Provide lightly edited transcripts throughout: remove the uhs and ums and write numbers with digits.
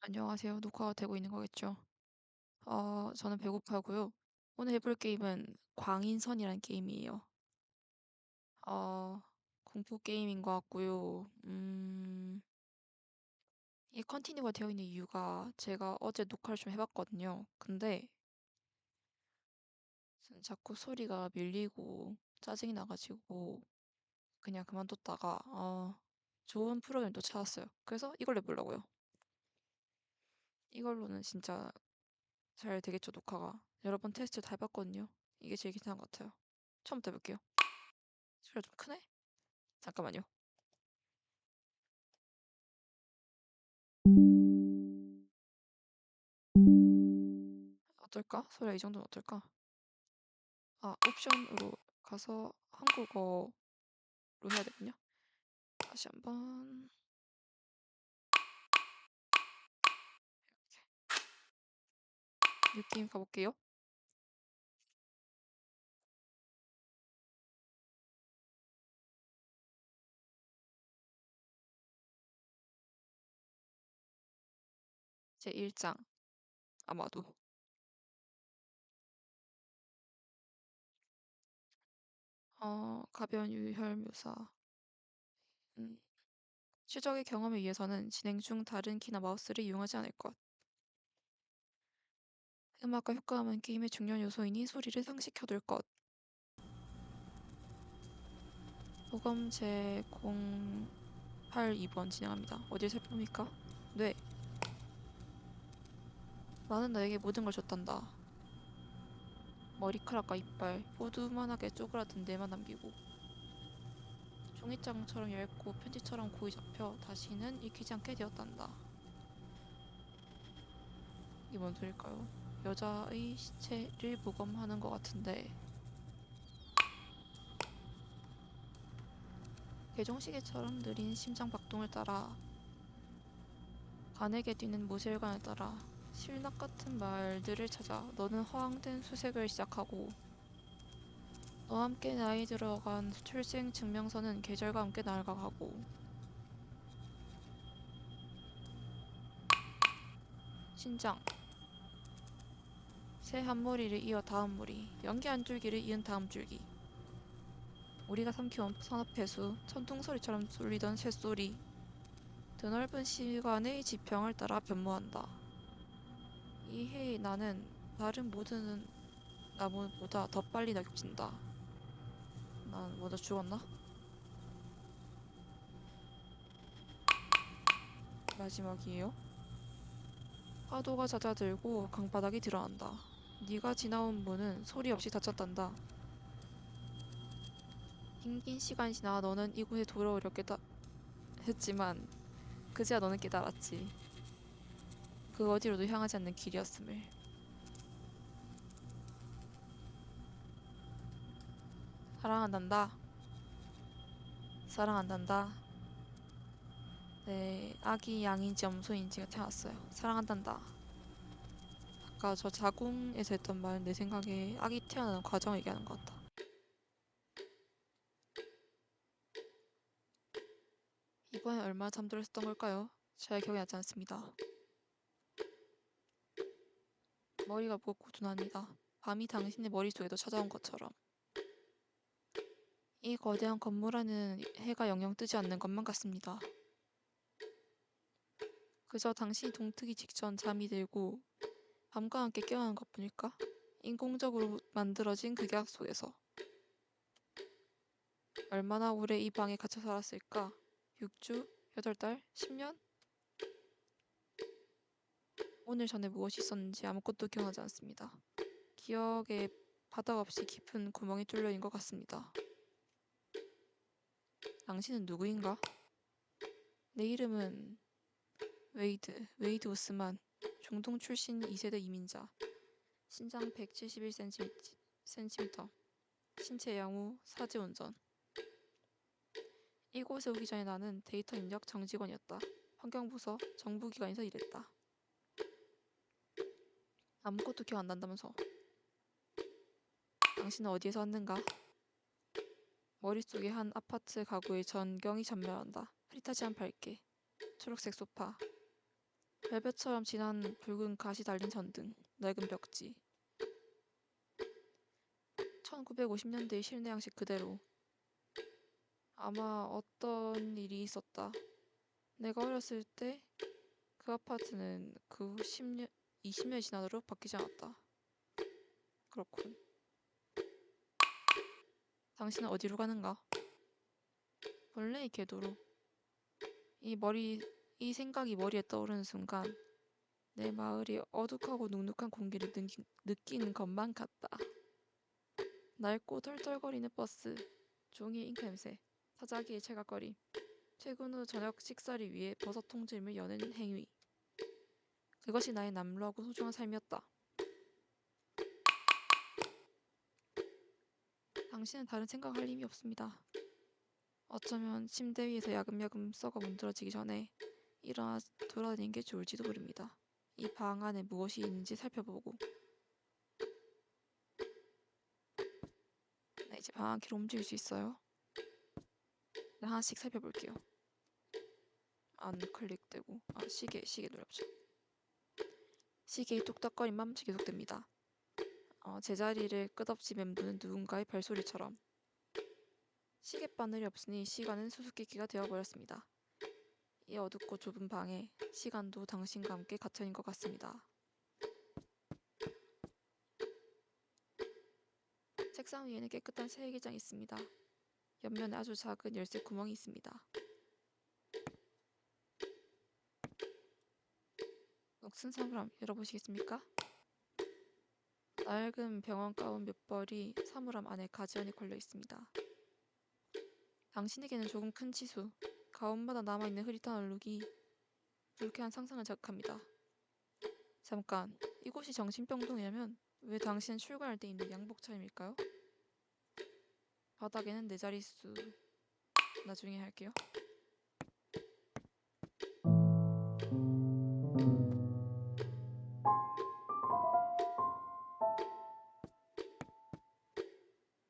안녕하세요. 녹화가 되고 있는 거겠죠? 저는 배고파고요. 오늘 해볼 게임은 광인선이라는 게임이에요. 어, 공포 게임인 것 같고요. 이게 컨티뉴가 되어 있는 이유가 제가 어제 녹화를 좀 해봤거든요. 근데 자꾸 소리가 밀리고 짜증이 나가지고 그냥 그만뒀다가 좋은 프로그램 또 찾았어요. 그래서 이걸 해보려고요. 이걸로는 진짜 잘 되겠죠, 녹화가. 여러 번 테스트 다 해봤거든요. 이게 제일 괜찮은 것 같아요. 처음부터 해볼게요. 소리가 좀 크네? 잠깐만요. 어떨까? 소리가 이 정도는 어떨까? 옵션으로 가서 한국어로 해야 되군요. 다시 한번. 뉴게임 가볼게요. 제 1장. 아마도. 가벼운 유혈 묘사. 음, 최적의 경험을 위해서는 진행 중 다른 키나 마우스를 이용하지 않을 것. 음악과 효과음은 게임의 중요한 요소이니 소리를 상시켜둘 것. 보검 제082번 진행합니다. 어딜 살펴봅니까? 네. 나는 너에게 모든 걸 줬단다. 머리카락과 이빨, 포두만하게 쪼그라든 뇌만 남기고 종이장처럼 얇고 편지처럼 고이 잡혀 다시는 읽히지 않게 되었단다. 이게 뭔 소릴까요? 여자의 시체를 모검하는 것 같은데 개종시계처럼 느린 심장 박동을 따라 가늘게 뛰는 모세혈관을 따라 실낱 같은 말들을 찾아 너는 허황된 수색을 시작하고 너와 함께 나이 들어간 출생 증명서는 계절과 함께 낡아가고 신장 새 한 무리를 이어 다음 무리 연기 한 줄기를 이은 다음 줄기 우리가 삼켜온 산업폐수 천둥소리처럼 쏠리던 쇳소리 드넓은 시간의 지평을 따라 변모한다. 이 해에 나는 다른 모든 나무보다 더 빨리 늙진다. 난 먼저 죽었나? 마지막이에요. 파도가 잦아들고 강바닥이 드러난다. 네가 지나온 문은 소리 없이 닫혔단다. 긴 시간이 지나 너는 이곳에 돌아오려 했지만 그제야 너는 깨달았지. 그 어디로도 향하지 않는 길이었음을. 사랑한단다. 사랑한단다. 네, 아기 양인지 염소인지가 태어났어요. 사랑한단다. 아까 저 자궁에서 했던 말은 내 생각에 아기 태어나는 과정을 얘기하는 것 같다. 이번엔 얼마나 잠들었었던 걸까요? 잘 기억이 나지 않습니다. 머리가 무겁고 둔합니다. 밤이 당신의 머릿속에도 찾아온 것처럼. 이 거대한 건물 안에는 해가 영영 뜨지 않는 것만 같습니다. 그저 당신이 동트기 직전 잠이 들고 밤과 함께 깨어나는 것뿐일까? 인공적으로 만들어진 극약 속에서. 얼마나 오래 이 방에 갇혀 살았을까? 6주? 8달? 10년? 오늘 전에 무엇이 있었는지 아무것도 기억나지 않습니다. 기억에 바닥 없이 깊은 구멍이 뚫려있는 것 같습니다. 당신은 누구인가? 내 이름은 웨이드 우스만. 중동 출신 2세대 이민자. 신장 171cm. 신체 양호, 사지 운전. 이곳에 오기 전에 나는 데이터 입력 정직원이었다. 환경부서 정부기관에서 일했다. 아무것도 기억 안 난다면서. 당신은 어디에서 왔는가? 머릿속에 한 아파트 가구의 전경이 전멸한다. 흐릿하지만 밝게. 초록색 소파. 벨벳처럼 진한 붉은 가시 달린 전등, 낡은 벽지. 1950년대의 실내 양식 그대로. 아마 어떤 일이 있었다. 내가 어렸을 때 그 아파트는 그 후 10년, 20년이 지나도록 바뀌지 않았다. 그렇군. 당신은 어디로 가는가? 본래의 궤도로. 이 생각이 머리에 떠오르는 순간 내 마을이 어둑하고 눅눅한 공기를 느끼는 것만 같다. 낡고 털털거리는 버스, 종이 잉크 냄새, 사자기의 체각거림, 퇴근 후 저녁 식사를 위해 버섯 통짐을 여는 행위. 그것이 나의 남루하고 소중한 삶이었다. 당신은 다른 생각할 힘이 없습니다. 어쩌면 침대 위에서 야금야금 썩어 문드러지기 전에 일어나 돌아다니는 게 좋을지도 모릅니다. 이 방 안에 무엇이 있는지 살펴보고. 네, 이제 방 안길로 움직일 수 있어요. 네, 하나씩 살펴볼게요. 안 클릭되고 시계 누르죠. 시계의 뚝딱거림 맘치 계속됩니다. 제자리를 끝없이 맴도는 누군가의 발소리처럼. 시계바늘이 없으니 시간은 수수께끼가 되어버렸습니다. 이 어둡고 좁은 방에 시간도 당신과 함께 갇혀있는 것 같습니다. 책상 위에는 깨끗한 새 일기장이 있습니다. 옆면에 아주 작은 열쇠 구멍이 있습니다. 녹슨 사물함 열어보시겠습니까? 낡은 병원 가운 몇 벌이 사물함 안에 가지런히 걸려 있습니다. 당신에게는 조금 큰 치수, 가운마다 남아있는 흐릿한 얼룩이 불쾌한 상상을 자극합니다. 잠깐, 이곳이 정신병동이라면 왜 당신은 출근할 때 입는 양복 차림일까요? 바닥에는 네 자릿수. 나중에 할게요.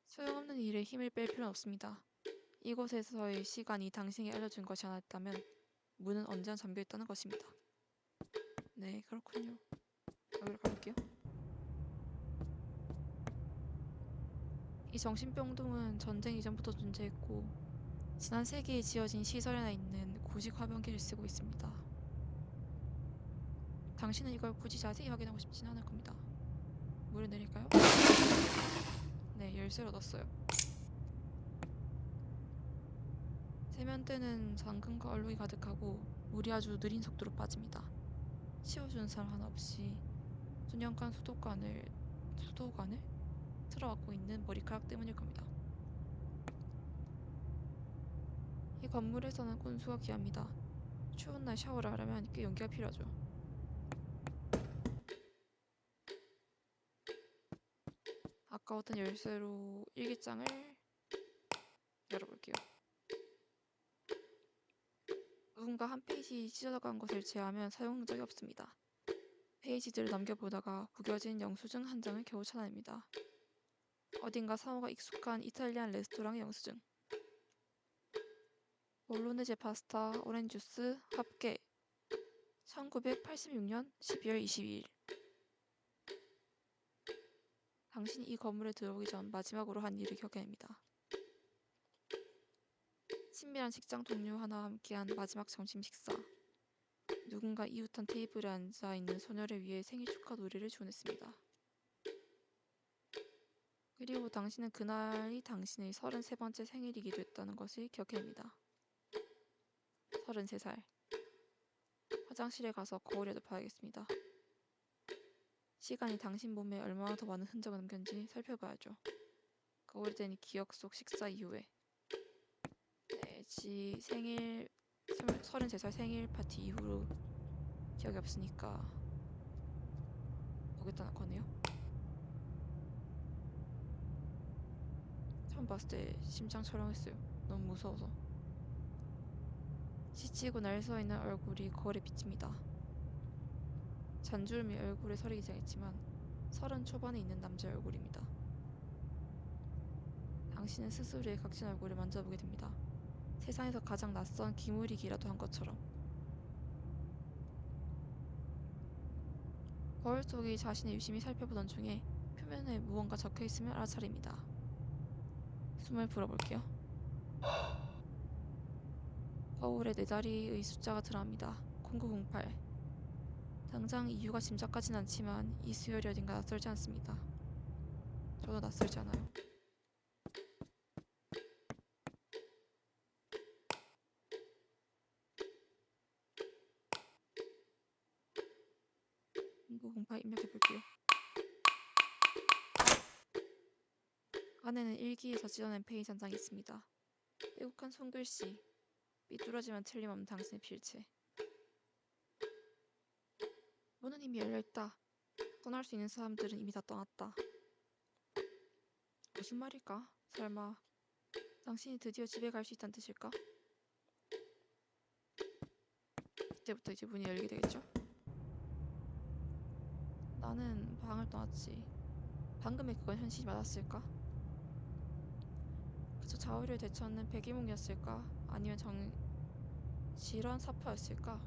소용없는 일에 힘을 뺄 필요는 없습니다. 이곳에서의 시간이 당신에게 알려준 것이 않았다면 문은 언제나 잠겨있다는 것입니다. 네, 그렇군요. 여기로 가볼게요. 이 정신병동은 전쟁 이전부터 존재했고 지난 세기에 지어진 시설에나 있는 구식 화병기를 쓰고 있습니다. 당신은 이걸 굳이 자세히 확인하고 싶진 않을 겁니다. 물을 내릴까요? 네, 열쇠를 얻었어요. 세면대는 잠금과 얼룩이 가득하고 물이 아주 느린 속도로 빠집니다. 치워주는 사람 하나 없이 수년간 수도관을 틀어갖고 있는 머리카락 때문일 겁니다. 이 건물에서는 온수가 귀합니다. 추운 날 샤워를 하려면 꽤 용기가 필요하죠. 아까웠던 열쇠로 일기장을 열어볼게요. 누군가 한 페이지 찢어져간 것을 제외하면 사용 흔적이 없습니다. 페이지들을 넘겨보다가 구겨진 영수증 한 장을 겨우 찾아냅니다. 어딘가 사모가 익숙한 이탈리안 레스토랑의 영수증. 볼로네제 파스타, 오렌지 주스, 합계 1986년 12월 22일. 당신이 이 건물에 들어오기 전 마지막으로 한 일을 기억해냅니다. 친밀한 직장 동료 하나와 함께한 마지막 점심 식사. 누군가 이웃한 테이블에 앉아있는 소녀를 위해 생일 축하 노래를 주문했습니다. 그리고 당신은 그날이 당신의 33번째 생일이기도 했다는 것을 기억해냅니다. 33살. 화장실에 가서 거울에도 봐야겠습니다. 시간이 당신 몸에 얼마나 더 많은 흔적을 남겼는지 살펴봐야죠. 거울에 댄 기억 속 식사 이후에. 네, 지 생일 33살 생일 파티 이후로 기억이 없으니까 보겠다는 거네요. 처음 봤을 때 심장 철렁했어요. 너무 무서워서. 지치고 날서있는 얼굴이 거울에 비칩니다. 잔주름이 얼굴에 서리기 시작했지만 30 초반에 있는 남자의 얼굴입니다. 당신은 스스로의 각진 얼굴을 만져보게 됩니다. 세상에서 가장 낯선 기물이기라도 한 것처럼. 거울 속이 자신을 유심히 살펴보던 중에 표면에 무언가 적혀있으면 알아차립니다. 숨을 불어볼게요. 거울에 4자리의 숫자가 드러납니다. 0908. 당장 이유가 짐작가진 않지만 이 수열이 어딘가 낯설지 않습니다. 저도 낯설지 않아요. 0908 입력해볼게요. 안에는 일기에서 찢어낸 페이지 한 장이 있습니다. 빼곡한 손글씨, 삐뚤어지면 틀림없는 당신의 필체. 문은 이미 열려있다. 떠날 수 있는 사람들은 이미 다 떠났다. 무슨 말일까? 설마 당신이 드디어 집에 갈 수 있다는 뜻일까? 이때부터 이제 문이 열리게 되겠죠? 나는 방을 떠났지. 방금의 그건 현실이 맞았을까? 그저 자우를 되찾는 백이몽이었을까? 아니면 질환 사파였을까?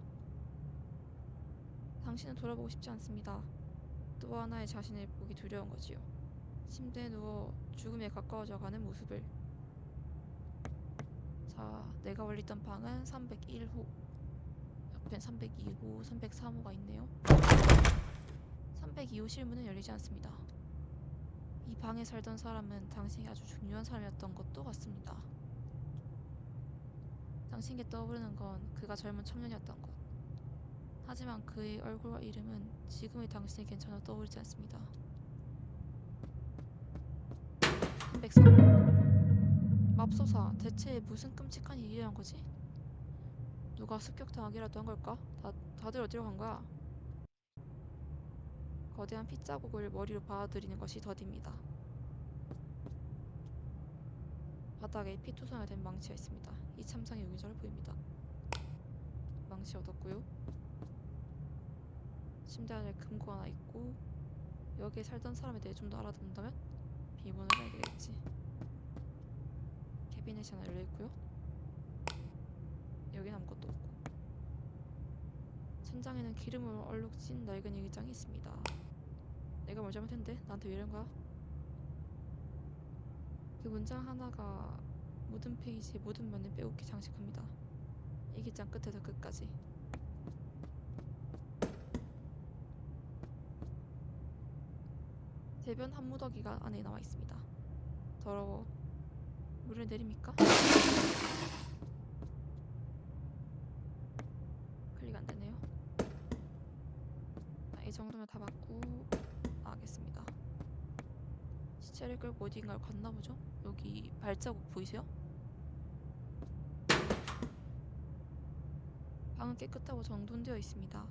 당신은 돌아보고 싶지 않습니다. 또 하나의 자신을 보기 두려운 거지요. 침대에 누워 죽음에 가까워져가는 모습을. 자, 내가 원했던 방은 301호. 옆엔 302호, 303호가 있네요. 302호 실문은 열리지 않습니다. 이 방에 살던 사람은 당신이 아주 중요한 사람이었던 것도 같습니다. 당신에게 떠오르는 건 그가 젊은 청년이었던 것. 하지만 그의 얼굴과 이름은 지금의 당신에겐 전혀 떠오르지 않습니다. 303호. 맙소사, 대체 무슨 끔찍한 일이란 거지? 누가 습격당하기라도 한 걸까? 다들 어디로 간 거야? 거대한 핏자국을 머리로 받아들이는 것이 더디입니다. 바닥에 피투성이 된 망치가 있습니다. 이 참상이 용의자로 보입니다. 망치 얻었고요. 침대 안에 금고 하나 있고 여기에 살던 사람에 대해 좀 더 알아본다면 비밀번호를 알게 되겠지. 캐비넷이 하나 열려있고요. 여긴 아무것도 없고 천장에는 기름으로 얼룩진 낡은 일기장이 있습니다. 내가 뭘 잘못했는데? 나한테 왜 이런 거야? 그 문장 하나가 모든 페이지의 모든 면을 빼곡히 장식합니다. 일기장 끝에서 끝까지. 대변 한 무더기가 안에 남아 있습니다. 더러워. 물을 내립니까? 클릭 안 되네요. 이 정도면 다 받고 나가겠습니다. 시체를 끌고 어딘가를 갔나 보죠? 여기 발자국 보이세요? 방은 깨끗하고 정돈되어 있습니다.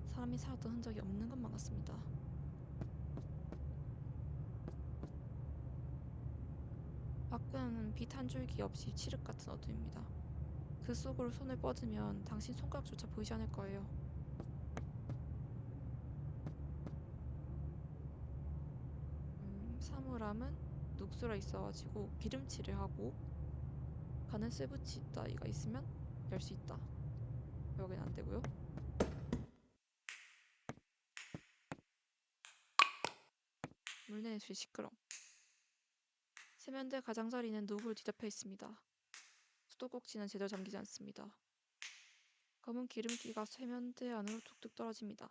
사람이 살았던 흔적이 없는 것만 같습니다. 밖은 빛 한 줄기 없이 칠흑 같은 어둠입니다. 그 속으로 손을 뻗으면 당신 손가락조차 보이지 않을 거예요. 사물함은 녹슬어 있어가지고 기름칠을 하고 가는 스부치 따위가 있으면 열 수 있다. 여긴 안 되고요. 물내는 소리 시끄러. 세면대 가장자리는 노후를 뒤덮여 있습니다. 수도꼭지는 제대로 잠기지 않습니다. 검은 기름기가 세면대 안으로 툭툭 떨어집니다.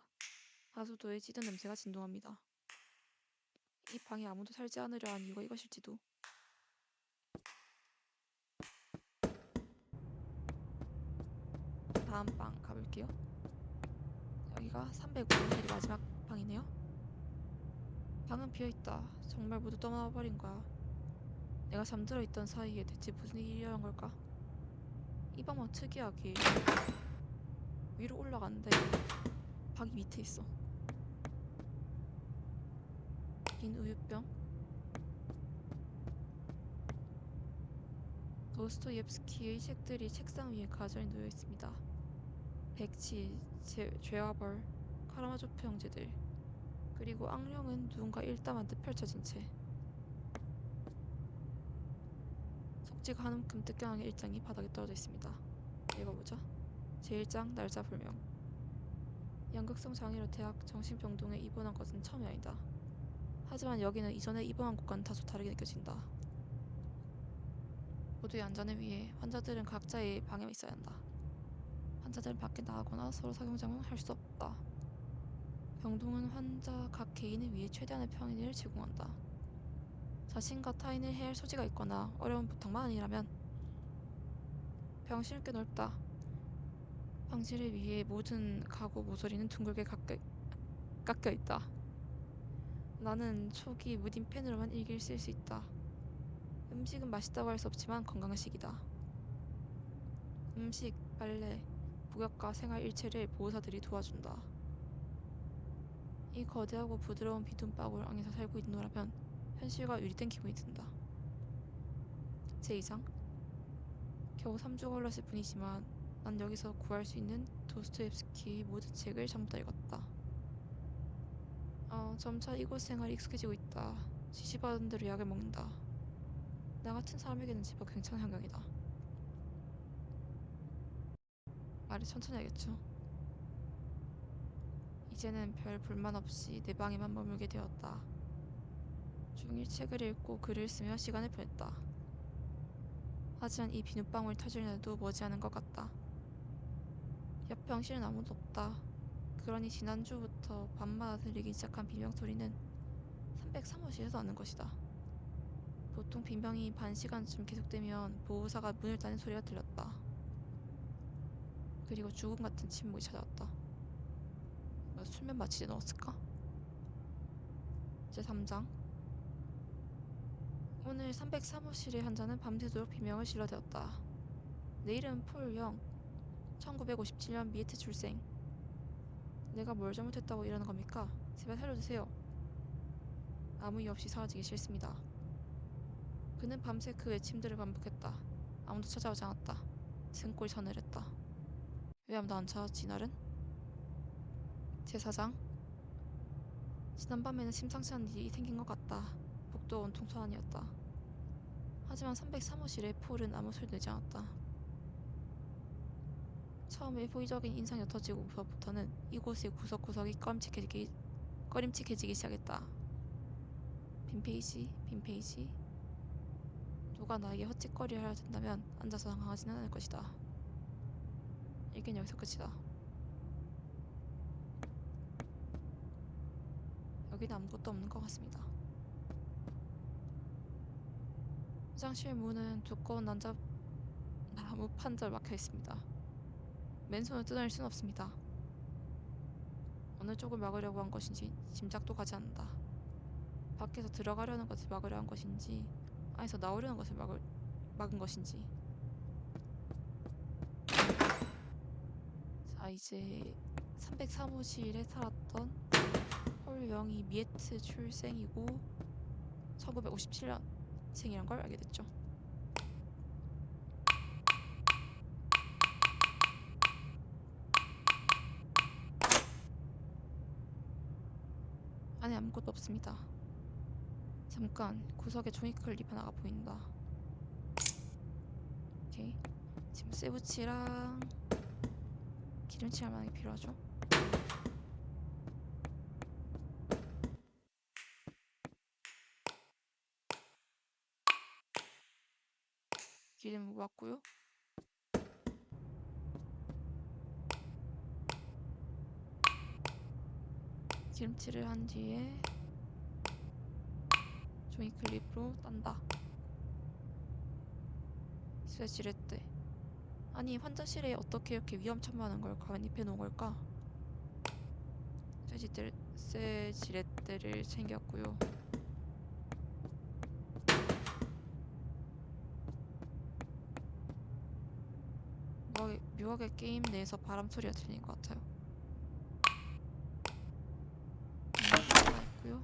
하수도에 찌든 냄새가 진동합니다. 이 방에 아무도 살지 않으려 한 이유가 이것일지도. 다음 방 가볼게요. 여기가 305호텔이 마지막 방이네요. 방은 비어있다. 정말 모두 떠나버린 거야. 내가 잠들어 있던 사이에 대체 무슨 일이 일어난 걸까? 이 방은 특이하게 위로 올라갔는데 방이 밑에 있어. 긴 우유병. 도스토옙스키의 책들이 책상 위에 가전이 놓여 있습니다. 백치, 죄와벌, 카라마조프 형제들, 그리고 악령은 누군가 일담한 듯 펼쳐진 채. 속지가 한 움큼 뜯겨나는 일장이 바닥에 떨어져 있습니다. 읽어보자. 제1장 날짜 불명. 양극성 장애로 대학 정신병동에 입원한 것은 처음이 아니다. 하지만 여기는 이전에 입원한 곳과는 다소 다르게 느껴진다. 모두의 안전을 위해 환자들은 각자의 방에 있어야 한다. 환자들은 밖에 나가거나 서로 상호작용을 할 수 없다. 병동은 환자 각 개인을 위해 최대한의 편의를 제공한다. 자신과 타인을 해할 소지가 있거나 어려운 부탁만 아니라면 병실은 꽤 넓다. 방실을 위해 모든 가구 모서리는 둥글게 깎여 있다. 나는 초기 무딘 펜으로만 일기를 쓸 수 있다. 음식은 맛있다고 할 수 없지만 건강식이다. 음식, 빨래, 목욕과 생활 일체를 보호사들이 도와준다. 이 거대하고 부드러운 비눗방울 안에서 살고 있노라면 현실과 유리된 기분이 든다. 제2장 겨우 3주가 흘렀을 뿐이지만 난 여기서 구할 수 있는 도스토옙스키의 모든 책을 전부 다 읽었다. 점차 이곳 생활이 익숙해지고 있다. 지시받은 대로 약을 먹는다. 나 같은 사람에게는 제법 괜찮은 환경이다. 말을 천천히 하겠죠. 이제는 별 불만 없이 내 방에만 머물게 되었다. 종일 책을 읽고 글을 쓰며 시간을 보냈다. 하지만 이 비눗방울 터질 날도 머지않은 것 같다. 옆 병실은 아무도 없다. 그러니 지난주부터 밤마다 들리기 시작한 비명소리는 303호실에서 나는 것이다. 보통 빈병이 반 시간쯤 계속되면 보호사가 문을 닫는 소리가 들렸다. 그리고 죽음 같은 침묵이 찾아왔다. 수면 마취제 넣었을까? 제3장 오늘 303호실의 환자는 밤새도록 비명을 질러대었다. 내 이름은 폴 영, 1957년 미에트 출생. 내가 뭘 잘못했다고 이러는 겁니까? 제발 살려주세요. 아무 이유 없이 사라지기 싫습니다. 그는 밤새 그 외침들을 반복했다. 아무도 찾아오지 않았다. 등골이 서늘했다. 왜 아무도 안 찾았지 나른? 제4장 지난밤에는 심상치 않은 일이 생긴 것 같다. 복도가 온통 소란이었다. 하지만 303호실의 폴은 아무 소리도 내지 않았다. 처음에 호의적인 인상이 옅어지고부터는 이곳의 구석구석이 꺼림칙해지기 시작했다. 빈 페이지, 빈 페이지. 누가 나에게 헛짓거리를 하려 든다면 앉아서 당황하지는 않을 것이다. 일기는 여기서 끝이다. 여기는 아무것도 없는 것 같습니다. 화장실 문은 두꺼운 나무 판자로 막혀 있습니다. 맨손을 뜯어낼 수는 없습니다. 어느 쪽을 막으려고 한 것인지 짐작도 가지 않는다. 밖에서 들어가려는 것을 막으려 한 것인지 안에서 나오려는 것을 막은 것인지. 자, 이제 303호실에 살았던 폴 영이 미에트 출생이고 1957년생이란 걸 알게 됐죠. 안에 아무것도 없습니다. 잠깐 구석에 종이클립 하나가 보인다. 오케이. 지금 세부치랑 기름칠 만한 게 필요하죠. 기름 모았고요. 기름칠을 한 뒤에 종이클립으로 딴다. 쇠지렛대. 아니 환자실에 어떻게 이렇게 위험천만한 걸 관입해 놓은 걸까? 쇠지렛대를 챙겼고요. 묘하게 게임 내에서 바람 소리가 들리는 것 같아요. 있고요.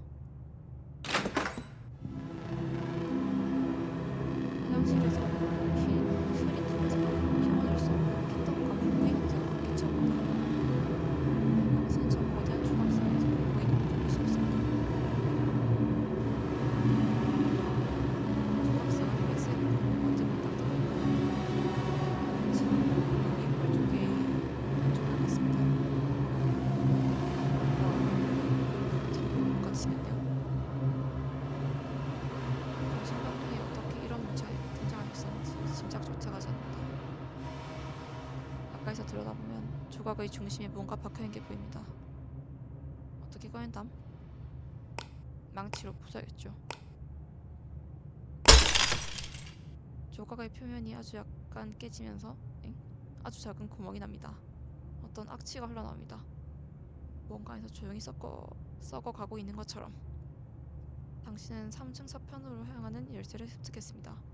화장실에서 술이 튀면서 피곤할 수 없는 피떡과 불고기 냄새가 미쳐버린다. 이것은 저 거대한 주방상에서 보이는 모습일 수 없습니다. 주방상은 회색 먼지만 닦여 있고 지금 이불 쪽에 한쪽 나갔습니다. 가까이서 들여다보면 조각의 중심에 뭔가 박혀있는 게 보입니다. 어떻게 꺼낸담? 망치로 부숴야겠죠. 조각의 표면이 아주 약간 깨지면서 아주 작은 구멍이 납니다. 어떤 악취가 흘러나옵니다. 뭔가 안에서 조용히 썩어가고 있는 것처럼. 당신은 3층 서편으로 향하는 열쇠를 습득했습니다.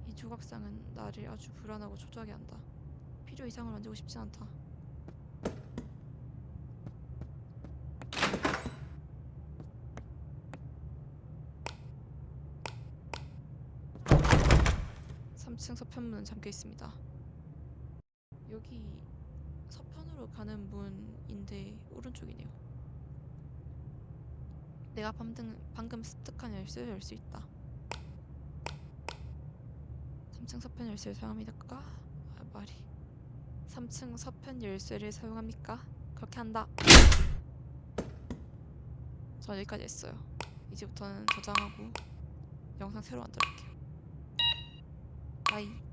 이 조각상은 나를 아주 불안하고 초조하게 한다. 필요 이상을 만지고 싶지 않다. 삼층 서편문은 잠겨 있습니다. 여기 서편으로 가는 문인데 오른쪽이네요. 내가 방금 습득한 열쇠를 열 수 있다. 3층 서편 열쇠를 사용합니까? 말이 3층 서편 열쇠를 사용합니까? 그렇게 한다. 저 여기까지 했어요. 이제부터는 저장하고 영상 새로 만들어볼게요. 바이.